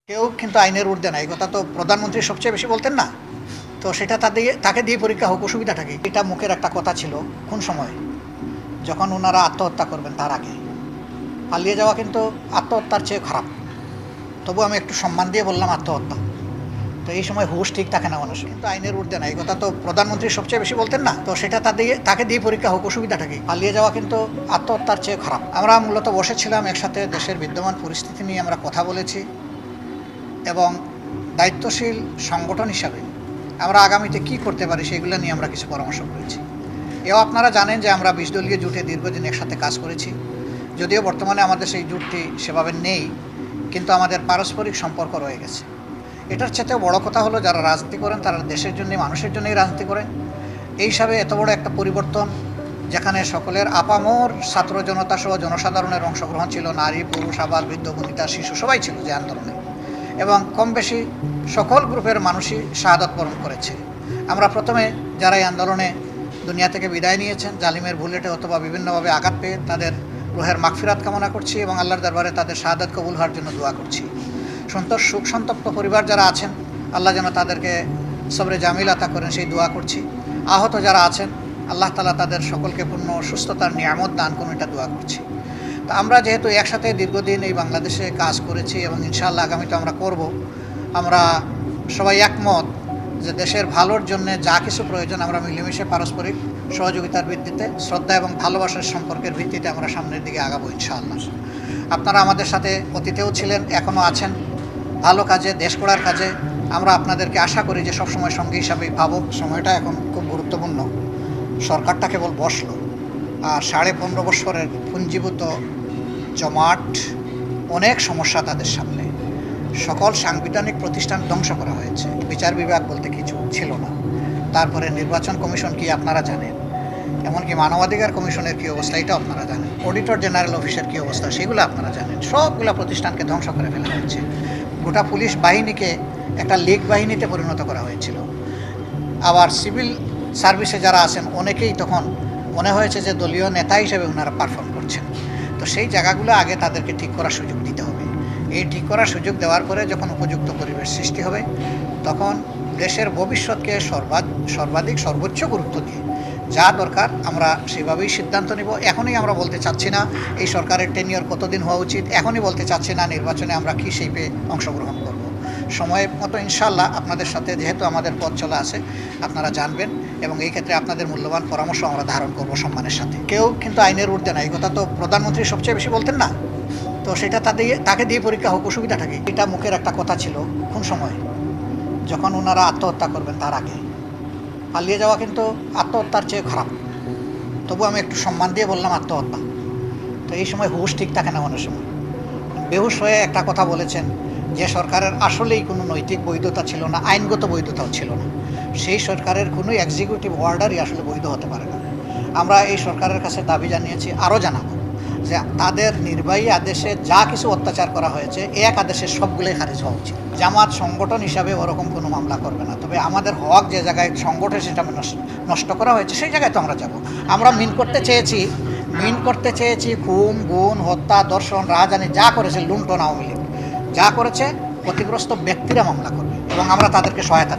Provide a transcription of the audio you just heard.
কেউ কিন্তু আইনের ঊর্ধ্বে না, এই কথা তো প্রধানমন্ত্রী সবচেয়ে বেশি বলতেন না। তো সেটা তাকে দিয়ে পরীক্ষা হোক, অসুবিধাটা কি? এটা মুখের একটা কথা ছিল কোন সময়, যখন ওনারা আত্মহত্যা করবেন তার আগে। পালিয়ে যাওয়া কিন্তু আত্মহত্যার চেয়ে খারাপ। তবু আমি একটু সম্মান দিয়ে বললাম আত্মহত্যা। তো এই সময় হুঁশ ঠিক থাকে না মানুষ, কিন্তু আইনের ঊর্ধ্বে না, এই কথা তো প্রধানমন্ত্রী সবচেয়ে বেশি বলতেন না। তো সেটা তাকে দিয়ে পরীক্ষা হোক, অসুবিধাটা কি? পালিয়ে যাওয়া কিন্তু আত্মহত্যার চেয়ে খারাপ। আমরা মূলত বসেছিলাম একসাথে, দেশের বিদ্যমান পরিস্থিতি নিয়ে আমরা কথা বলেছি এবং দায়িত্বশীল সংগঠন হিসাবে আমরা আগামীতে কি করতে পারি সেগুলো নিয়ে আমরা কিছু পরামর্শ করেছি। এও আপনারা জানেন যে আমরা 20 দলীয় জোটে দীর্ঘদিন একসাথে কাজ করেছি। যদিও বর্তমানে আমাদের সেই জোটটি সেভাবে নেই, কিন্তু আমাদের পারস্পরিক সম্পর্ক রয়ে গেছে। এটার চেয়েও বড় কথা হলো, যারা রাজনীতি করেন তারা দেশের জন্য, মানুষের জন্যই রাজনীতি করেন। এই হিসাবে এত বড় একটা পরিবর্তন, যেখানে সকলের আপামর ছাত্র জনতা সহ জনসাধারণের অংশগ্রহণ ছিল, নারী পুরুষ আবার বৃদ্ধ বনিতা শিশু সবাই ছিল যে আন্দোলনে, এবং কম বেশি সকল গ্রুপের মানুষই শাহাদাত বরণ করেছে। আমরা প্রথমে যারা এই আন্দোলনে দুনিয়া থেকে বিদায় নিয়েছেন, জালিমের বুলেটে অথবা বিভিন্নভাবে আঘাত পেয়ে, তাদের রুহের মাগফিরাত কামনা করছি এবং আল্লাহর দরবারে তাদের শাহাদাত কবুল হওয়ার জন্য দোয়া করছি। শোক সন্তপ্ত পরিবার যারা আছেন, আল্লাহ যেন তাদেরকে সবরে জামিল আতা করেন সেই দোয়া করছি। আহত যারা আছেন, আল্লাহ তাআলা তাদের সকলকে পূর্ণ সুস্থতার নিয়ামত দান করুন, এটা দোয়া করছি। তো আমরা যেহেতু একসাথে দীর্ঘদিন এই বাংলাদেশে কাজ করেছি এবং ইনশাআল্লাহ আগামীতে আমরা করব, আমরা সবাই একমত যে দেশের ভালোর জন্য যা কিছু প্রয়োজন আমরা মিলেমিশে পারস্পরিক সহযোগিতার ভিত্তিতে, শ্রদ্ধা এবং ভালোবাসার সম্পর্কের ভিত্তিতে আমরা সামনের দিকে আগাবো ইনশাআল্লাহ। আপনারা আমাদের সাথে অতীতেও ছিলেন, এখনও আছেন। ভালো কাজে, দেশ গড়ার কাজে আমরা আপনাদেরকে আশা করি যে সবসময় সঙ্গী হিসাবেই পাবো। সময়টা এখন খুব গুরুত্বপূর্ণ। সরকারটা কেবল বসলো, আর 15.5 বছরের পুঞ্জীভূত জমাট, অনেক সমস্যা তাদের সামনে। সকল সাংবিধানিক প্রতিষ্ঠান ধ্বংস করা হয়েছে, বিচার বিভাগ বলতে কিছু ছিল না। তারপরে নির্বাচন কমিশন কি আপনারা জানেন, এমনকি মানবাধিকার কমিশনের কী অবস্থা এটা আপনারা জানেন, অডিটর জেনারেল অফিসের কী অবস্থা সেগুলো আপনারা জানেন। সবগুলো প্রতিষ্ঠানকে ধ্বংস করে ফেলা হয়েছে। গোটা পুলিশ বাহিনীকে একটা লীগ বাহিনীতে পরিণত করা হয়েছিল। আবার সিভিল সার্ভিসে যারা আছেন অনেকেই তখন মনে হয়েছে যে দলীয় নেতা হিসেবে ওনারা পারফর্ম করছেন। তো সেই জায়গাগুলো আগে তাদেরকে ঠিক করার সুযোগ দিতে হবে। এই ঠিক করার সুযোগ দেওয়ার পরে যখন উপযুক্ত পরিবেশ সৃষ্টি হবে, তখন দেশের ভবিষ্যৎকে সর্বাধিক সর্বোচ্চ গুরুত্ব দিয়ে যা দরকার আমরা সেভাবেই সিদ্ধান্ত নিব। এখনই আমরা বলতে চাচ্ছি না এই সরকারের টেনিয়র কতদিন হওয়া উচিত, এখনই বলতে চাচ্ছি না নির্বাচনে আমরা কী শেপে অংশগ্রহণ করব। সময় মতো ইনশাআল্লাহ আপনাদের সাথে যেহেতু আমাদের পথ চলা আছে, আপনারা জানবেন এবং এই ক্ষেত্রে আপনাদের মূল্যবান পরামর্শ আমরা ধারণ করব সম্মানের সাথে। কেউ কিন্তু আইনের ঊর্ধ্বে না, এই কথা তো প্রধানমন্ত্রী সবচেয়ে বেশি বলতেন না। তো সেটা তাকে দিয়ে পরীক্ষা হোক, অসুবিধাটা কি? এটা মুখের একটা কথা ছিল কোন সময়, যখন ওনারা আত্মহত্যা করবেন তার আগে। পালিয়ে যাওয়া কিন্তু আত্মহত্যার চেয়ে খারাপ। তবু আমি একটু সম্মান দিয়ে বললাম আত্মহত্যা। তো এই সময় হুঁশ ঠিক থাকে না মানুষের সময়। বেহুশ হয়ে একটা কথা বলেছেন যে সরকারের আসলেই কোনো নৈতিক বৈধতা ছিল না, আইনগত বৈধতাও ছিল না। সেই সরকারের কোনো এক্সিকিউটিভ অর্ডারই আসলে বৈধ হতে পারে না। আমরা এই সরকারের কাছে দাবি জানিয়েছি, আরও জানাবো, যে তাদের নির্বাহী আদেশে যা কিছু অত্যাচার করা হয়েছে এক আদেশের সবগুলোই খারিজ হওয়া উচিত। জামাত সংগঠন হিসাবে ওরকম কোনো মামলা করবে না, তবে আমাদের হক যে জায়গায় সংগঠন সেটা নষ্ট করা হয়েছে সেই জায়গায় তো আমরা যাব। আমরা মিন করতে চেয়েছি খুন, গুণ, হত্যা, ধর্ষণ, রাহাজানি যা করেছে, লুণ্ঠন, আওয়ামী লীগ যা করেছে, ক্ষতিগ্রস্ত ব্যক্তিরা মামলা করবে এবং আমরা তাদেরকে সহায়তা